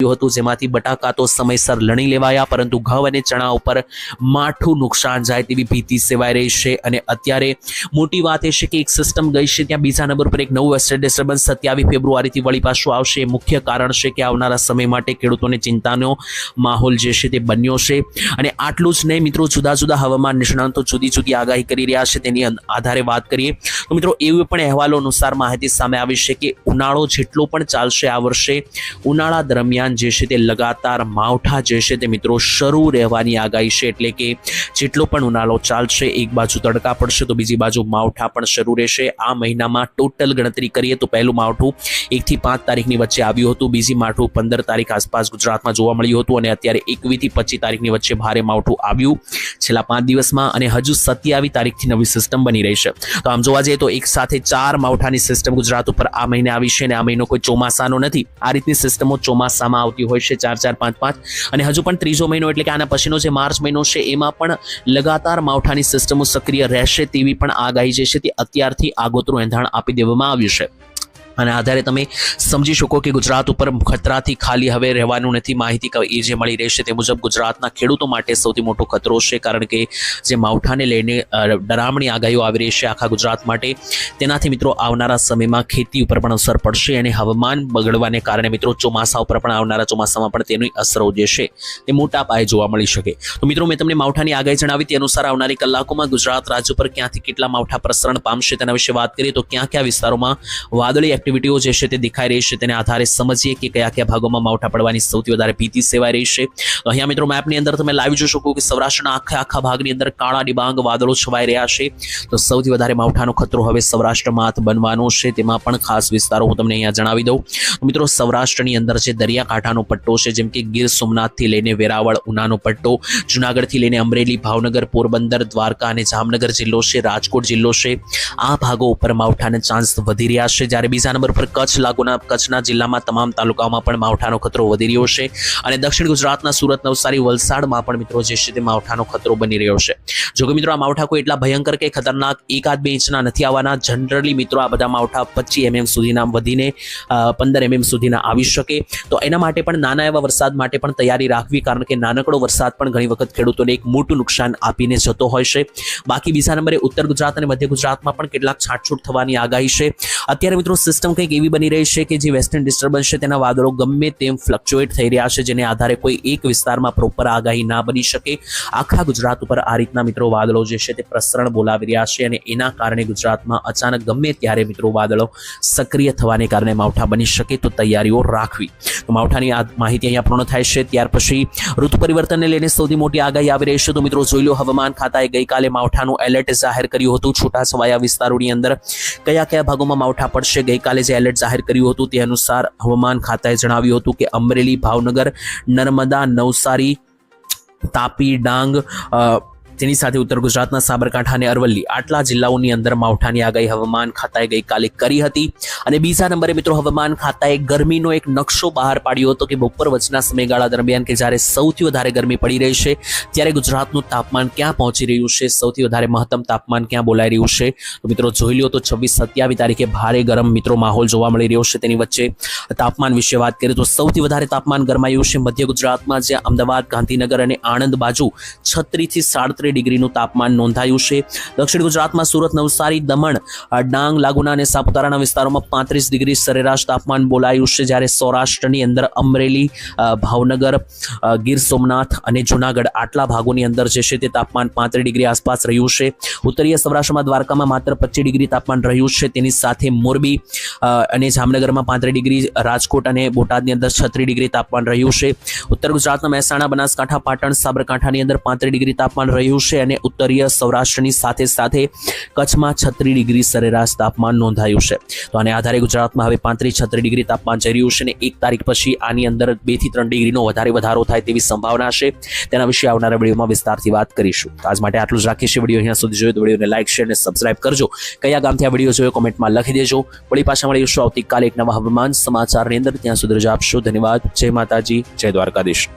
હતું, જેમાંથી બટાકા તો સમયસર લણી લેવાયા, પરંતુ ઘઉં અને ચણા ઉપર માઠું નુકસાન જાય તેવી ભીતિ સેવાઈ રહી છે। અને અત્યારે મોટી વાત એ છે કે એક સિસ્ટમ ગઈ છે, ત્યાં બીજા નંબર પર એક નવું વેસ્ટર્ન ડિસ્ટર્બન્સ 27 ફેબ્રુઆરીથી વળી પાછું આવશે। મુખ્ય કારણ છે કે આવનારા સમય માટે ખેડૂતોને ચિંતાનો માહોલ જે છે તે બન્યો છે। અને આટલું જ નહીં મિત્રો, જુદા જુદા હવામાન નિષ્ણાતો જુદી જુદી આગાહી કરી રહ્યા છે। તેની આધારે વાત કરીએ તો મિત્રો એવી પણ અહેવાલો અનુસાર માહિતી સામે આવી છે કે ઉનાળો જેટલો પણ ચાલશે આ વર્ષે, ઉનાળા દરમિયાન જે છે તે લગાતાર માવઠા જે છે તે મિત્રો શરૂ રહેવાની આગાહી છે। એટલે કે જેટલો પણ ઉનાળો ચાલશે, એક બાજુ તડકા પડશે તો બીજી બાજુ માવઠા પણ શરૂ રહેશે। આ મહિનામાં ટોટલ ગણતરી કરીએ તો પહેલું માવઠું 1 થી 5 તારીખની વચ્ચે આવ્યું હતું, બીજી માવઠું 15 તારીખ આસપાસ ગુજરાતમાં જોવા મળ્યું હતું, અને અત્યારે 21 થી 25 તારીખની વચ્ચે ભારે માવઠું આવ્યું છેલ્લા 5 દિવસમાં, અને હજુ 27 તારીખથી નવી સિસ્ટમ બની રહી છે। તો આમ જોવા જઈએ તો એક સાથે 4 માવઠાની સિસ્ટમ ગુજરાત ઉપર આ મહિને આવી છે, અને આ મહિનો કોઈ ચોમાસાનો નથી। આ રીતની સિસ્ટમો ચોમાસામાં આવતી હોય છે 4-4, 5-5, અને હજુ પણ ત્રીજો મહિનો એટલે કે આના પછીનો જે માર્ચ મહિનો છે એમાં પણ લગાતાર માવઠાની સિસ્ટમો સક્રિય રહેશે તેવી પણ આગાહી જે છે તે અત્યારથી આગોતરું એંધાણ આપી દેવામાં આવ્યું છે। અને આધારે તમે સમજી શકો કે ગુજરાત ઉપર ખતરાથી ખાલી હવે રહેવાનું નથી। માહિતી એ જે મળી રહી છે તે મુજબ ગુજરાતના ખેડૂતો માટે સૌથી મોટો ખતરો છે, કારણ કે જે માવઠાને લઈને ડરામણી આગાહીઓ આવી રહી છે આખા ગુજરાત માટે, તેનાથી મિત્રો આવનારા સમયમાં ખેતી ઉપર પણ અસર પડશે, અને હવામાન બગડવાને કારણે મિત્રો ચોમાસા ઉપર પણ આવનારા ચોમાસામાં પણ તેની અસરો જે છે તે મોટા પાયે જોવા મળી શકે। તો મિત્રો મેં તમને માવઠાની આગાહી જણાવી તે અનુસાર આવનારી કલાકોમાં ગુજરાત રાજ્ય પર ક્યાંથી કેટલા માવઠા પ્રસરણ પામશે તેના વિશે વાત કરીએ તો ક્યાં ક્યાં વિસ્તારોમાં વાદળી એક્ટિવિટીઓ જે છે તે દેખાઈ રહી છે, તેને આધારે સમજીએ કે કયા કયા ભાગોમાં માવઠા પડવાની સૌથી વધારે ભીતિ સેવાઈ રહી છે। તો અહીંયા મિત્રો મેપની અંદર તમે લાવી જોઈ શકો કે સૌરાષ્ટ્રના આખા ભાગની અંદર કાળા ડિબાંગ વાદળો છવાઈ રહ્યા છે। તો સૌથી વધારે માવઠાનો ખતરો હવે સૌરાષ્ટ્રમાં બનવાનો છે, તેમાં પણ ખાસ વિસ્તારો હું તમને અહીંયા જણાવી દઉં તો મિત્રો સૌરાષ્ટ્રની અંદર જે દરિયાકાંઠાનો પટ્ટો છે, જેમ કે ગીર સોમનાથથી લઈને વેરાવળ ઉનાનો પટ્ટો, જુનાગઢથી લઈને અમરેલી, ભાવનગર, પોરબંદર, દ્વારકા અને જામનગર જિલ્લો છે, રાજકોટ જિલ્લો છે, આ ભાગો ઉપર માવઠાના ચાન્સ વધી રહ્યા છે। જ્યારે બીજા નંબર પર કચ્છ લાગુના કચ્છના જિલ્લામાં તમામ તાલુકાઓમાં પણ માવઠાનો ખતરો વધી રહ્યો છે, અને દક્ષિણ ગુજરાતના સુરત, નવસારી, વલસાડમાં પણ મિત્રો જે છે તે માવઠાનો ખતરો બની રહ્યો છે। જો કે મિત્રો આ માવઠા કોઈ એટલા ભયંકર કે ખતરનાક 1-2 ઇંચના નથી આવવાના। જનરલી મિત્રો આ બધા માવઠા 25 mm સુધીના વધીને 15 mm સુધીના આવી શકે। તો એના માટે પણ નાના એવા વરસાદ માટે પણ તૈયારી રાખવી, કારણ કે નાનકડો વરસાદ પણ ઘણી વખત ખેડૂતોને એક મોટું નુકસાન આપીને જતો હોય છે। બાકી બીજા નંબરે ઉત્તર ગુજરાત અને મધ્ય ગુજરાતમાં પણ કેટલાક છાંટછૂટ થવાની આગાહી છે। અત્યારે મિત્રો સિસ્ટમ કંઈક એવી બની રહી છે કે જે વેસ્ટર્ન ડિસ્ટર્બન્સ છે તેના વાદળો ગમે તેમ ફ્લક્ચ્યુએટ થઈ રહ્યા છે, જેને આધારે કોઈ એક વિસ્તારમાં પ્રોપર આગાહી ના બની શકે। આખા ગુજરાત ઉપર આ રીતના મિત્રો વાદળો જે છે તે પ્રસરણ બોલાવી રહ્યા છે, અને એના કારણે ગુજરાતમાં અચાનક ગમે ત્યારે મિત્રો વાદળો સક્રિય થવાને કારણે માવઠા બની શકે, તો તૈયારીઓ રાખવી। તો માવઠાની આ માહિતી અહીંયા પૂર્ણ થાય છે। ત્યાર પછી ઋતુ પરિવર્તનને લઈને સૌથી મોટી આગાહી આવી રહી છે। તો મિત્રો જોઈ લો, હવામાન ખાતાએ ગઈકાલે માવઠાનું એલર્ટ જાહેર કર્યું હતું છૂટાછવાયા વિસ્તારોની અંદર। કયા કયા ભાગોમાં માવઠા પડશે ગઈકાલે જે એલર્ટ જાહેર કર્યું હતું તે અનુસાર હવામાન ખાતાએ જણાવ્યું હતું કે અમરેલી, ભાવનગર, નર્મદા, નવસારી, તાપી, ડાંગ, તેની સાથે ઉત્તર ગુજરાતના સાબરકાંઠા અને અરવલ્લી આટલા જિલ્લાઓની અંદર માવઠાની આગાહી હવામાન ખાતાએ ગઈકાલે કરી હતી। અને બીજા નંબરે મિત્રો હવામાન ખાતાએ ગરમીનો એક નકશો બહાર પાડ્યો હતો કે બપોર વચ્ચેના સમયગાળા દરમિયાન કે જ્યારે સૌથી વધારે ગરમી પડી રહી છે ત્યારે ગુજરાતનું તાપમાન ક્યાં પહોંચી રહ્યું છે, સૌથી વધારે મહત્તમ તાપમાન ક્યાં બોલાઈ રહ્યું છે। તો મિત્રો જોઈ લો તો 26-27 તારીખે ભારે ગરમ મિત્રો માહોલ જોવા મળી રહ્યો છે। તેની વચ્ચે તાપમાન વિશે વાત કરીએ તો સૌથી વધારે તાપમાન ગરમાયું છે મધ્ય ગુજરાતમાં, જ્યાં અમદાવાદ, ગાંધીનગર અને આણંદ બાજુ 36 થી 37 ડિગ્રીનું તાપમાન નોંધાયું છે। દક્ષિણ ગુજરાતમાં સુરત, નવસારી, દમણ, ડાંગ લાગુના અને સાપુતારાના વિસ્તારોમાં 35 ડિગ્રી સરેરાશ તાપમાન બોલાયું છે, જ્યારે સૌરાષ્ટ્રની અંદર અમરેલી, ભાવનગર, ગીર સોમનાથ અને જુનાગઢ આટલા ભાગોની અંદર જે છે તે તાપમાન 35 ડિગ્રી આસપાસ રહ્યું છે। ઉત્તરીય સૌરાષ્ટ્રમાં દ્વારકામાં માત્ર 25 ડિગ્રી તાપમાન રહ્યું છે, તેની સાથે મોરબી અને જામનગરમાં 35 ડિગ્રી, રાજકોટ અને બોટાદની અંદર 36 ડિગ્રી તાપમાન રહ્યું છે। ઉત્તર ગુજરાતના મહેસાણા, બનાસકાંઠા, પાટણ, સાબરકાંઠાની અંદર 35 ડિગ્રી તાપમાન રહ્યું છે, અને ઉત્તરીય સૌરાષ્ટ્રની સાથે સાથે કચ્છમાં 36 ડિગ્રી સરેરાશ તાપમાન નોંધાયું છે। તો આને આધારે ગુજરાતમાં હવે 35-36 ડિગ્રી તાપમાન જઈ રહ્યું છે, અને 1 તારીખ પછી આની અંદર 2 થી 3 ડિગ્રીનો વધારો થાય તેવી સંભાવના છે। તેના વિશે આવનારા વિડીયોમાં વિસ્તારથી વાત કરીશું। આજ માટે આટલું જ રાખીશું। વિડીયો અહીંયા સુધી જોયો તો વિડીયોને લાઈક, શેર અને સબસ્ક્રાઇબ કરજો। કયા ગામથી આ વિડીયો જોયો કોમેન્ટમાં લખી દેજો। વળી પાછા મળીશું આવતીકાલે એક નવા હવામાન સમાચારની અંદર। ત્યાં સુધી રજા આપશો। ધન્યવાદ। જય માતાજી, જય દ્વારકાધીશ।